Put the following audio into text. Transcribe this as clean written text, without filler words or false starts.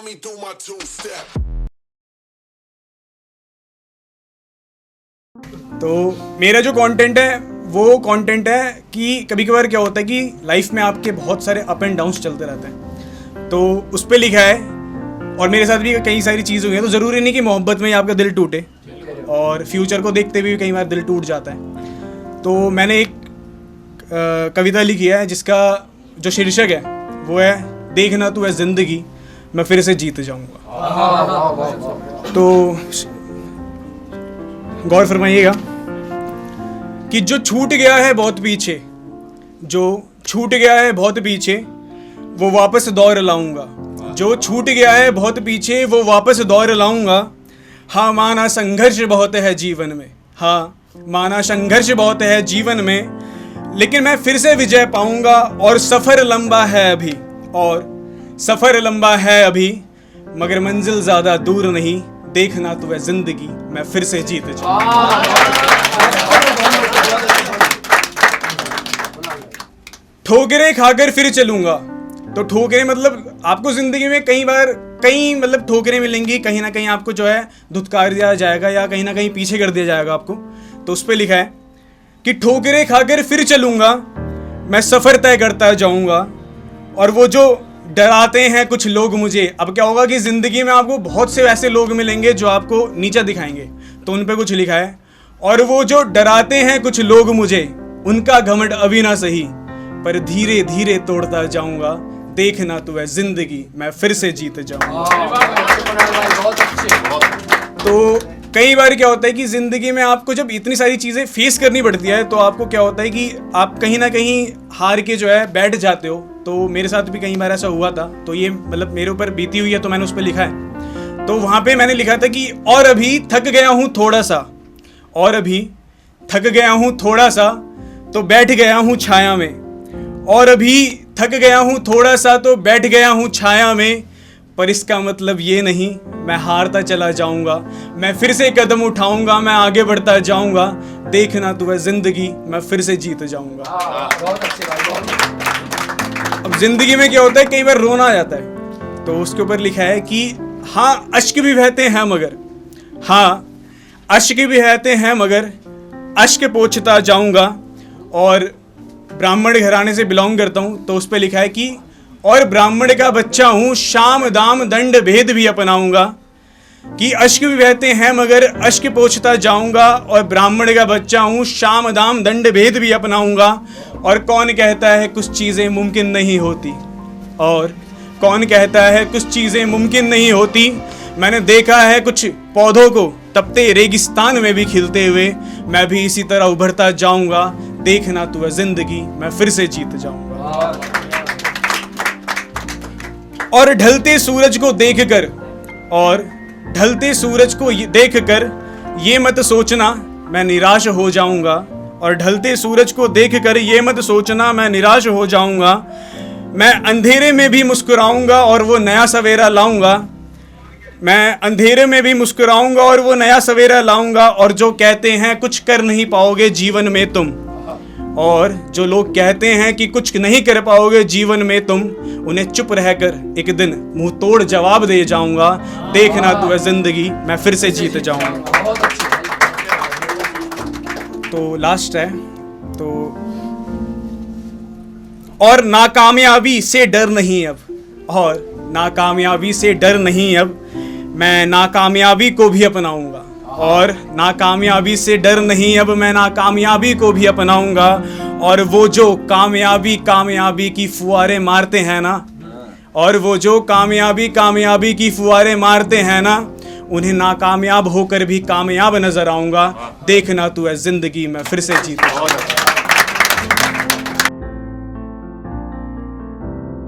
me do my two-step. तो मेरा जो कंटेंट है वो कंटेंट है कि कभी कभार क्या होता है कि लाइफ में आपके बहुत सारे अप एंड डाउन्स चलते रहते हैं, तो उस पर लिखा है। और मेरे साथ भी कई सारी चीज़ हुई हैं, तो ज़रूरी नहीं कि मोहब्बत में ही आपका दिल टूटे, और फ्यूचर को देखते हुए कई बार दिल टूट जाता है। तो मैंने एक कविता लिखी है जिसका जो शीर्षक है वो है देखना तू है ज़िंदगी मैं फिर से जीत जाऊंगा। तो गौर फरमाइएगा कि जो छूट गया है बहुत पीछे, जो छूट गया है बहुत पीछे वो वापस दौड़ लाऊंगा। जो छूट गया है बहुत पीछे वो वापस दौड़ लाऊंगा। हाँ माना संघर्ष बहुत है जीवन में, हाँ माना संघर्ष बहुत है जीवन में, लेकिन मैं फिर से विजय पाऊंगा। और सफ़र लंबा है अभी, और सफ़र लंबा है अभी, मगर मंजिल ज़्यादा दूर नहीं। देखना तो है ज़िंदगी मैं फिर से जीत जाऊंगा। ठोकरें खाकर फिर चलूंगा। तो ठोकरें मतलब आपको ज़िंदगी में कई बार कई मतलब ठोकरें मिलेंगी, कहीं ना कहीं आपको जो है धुतकार दिया जाएगा या कहीं ना कहीं पीछे कर दिया जाएगा आपको। तो उस पर लिखा है कि ठोकरें खाकर फिर चलूंगा, मैं सफ़र तय करता जाऊंगा। और वो जो डराते हैं कुछ लोग मुझे, अब क्या होगा कि ज़िंदगी में आपको बहुत से ऐसे लोग मिलेंगे जो आपको नीचा दिखाएंगे, तो उन पे कुछ लिखा है। और वो जो डराते हैं कुछ लोग मुझे, उनका घमंड अभी ना सही, पर धीरे धीरे तोड़ता जाऊंगा। देखना तो है ज़िंदगी मैं फिर से जीत जाऊंगा। तो कई बार क्या होता है कि ज़िंदगी में आपको जब इतनी सारी चीज़ें फेस करनी पड़ती है, तो आपको क्या होता है कि आप कहीं ना कहीं हार के जो है बैठ जाते हो। तो मेरे साथ भी कई बार ऐसा हुआ था, तो ये मतलब मेरे ऊपर बीती हुई है, तो मैंने उस पर लिखा है। तो वहाँ पे मैंने लिखा था कि और अभी थक गया हूँ थोड़ा सा, और अभी थक गया हूँ थोड़ा सा, तो बैठ गया हूँ छाया में। और अभी थक गया हूँ थोड़ा सा, तो बैठ गया हूँ छाया में, पर इसका मतलब ये नहीं मैं हारता चला जाऊंगा। मैं फिर से कदम उठाऊंगा, मैं आगे बढ़ता जाऊंगा। देखना तो है ज़िंदगी मैं फिर से जीत जाऊंगा। अब ज़िंदगी में क्या होता है, कई बार रोना आ जाता है, तो उसके ऊपर लिखा है कि हाँ अश्क भी बहते हैं मगर, हाँ अश्क भी बहते हैं मगर अश्क पोंछता जाऊंगा। और ब्राह्मण घराने से बिलोंग करता हूँ, तो उस पर लिखा है कि और ब्राह्मण का बच्चा हूँ, शाम दाम दंड भेद भी अपनाऊंगा। कि अश्क भी बहते हैं मगर अश्क पोंछता जाऊंगा, और ब्राह्मण का बच्चा हूँ, शाम दाम दंड भेद भी अपनाऊंगा। और कौन कहता है कुछ चीज़ें मुमकिन नहीं होती, और कौन कहता है कुछ चीज़ें मुमकिन नहीं होती। मैंने देखा है कुछ पौधों को तपते रेगिस्तान में भी खिलते हुए, मैं भी इसी तरह उभरता जाऊंगा। देखना तो है ज़िंदगी मैं फिर से जीत जाऊंगा। और ढलते सूरज को देखकर, और ढलते सूरज को देखकर ये मत सोचना मैं निराश हो जाऊंगा। और ढलते सूरज को देखकर ये मत सोचना मैं निराश हो जाऊंगा। मैं अंधेरे में भी मुस्कुराऊंगा और वो नया सवेरा लाऊंगा। मैं अंधेरे में भी मुस्कुराऊंगा और वो नया सवेरा लाऊंगा। और जो कहते हैं कुछ कर नहीं पाओगे जीवन में तुम, और जो लोग कहते हैं कि कुछ नहीं कर पाओगे जीवन में तुम, उन्हें चुप रहकर एक दिन मुंह तोड़ जवाब दे जाऊंगा। देखना तो है ज़िंदगी मैं फिर से जीत जाऊंगा। तो लास्ट है, तो और नाकामयाबी से डर नहीं अब, और नाकामयाबी से डर नहीं अब, मैं नाकामयाबी को भी अपनाऊंगा। और नाकामयाबी से डर नहीं अब, मैं नाकामयाबी को भी अपनाऊंगा। और वो जो कामयाबी की फुहारे मारते हैं ना, और वो जो कामयाबी की फुहारे मारते हैं ना, उन्हें नाकामयाब होकर भी कामयाब नजर आऊंगा। देखना तू है ज़िंदगी मैं फिर से जीत जाऊंगा।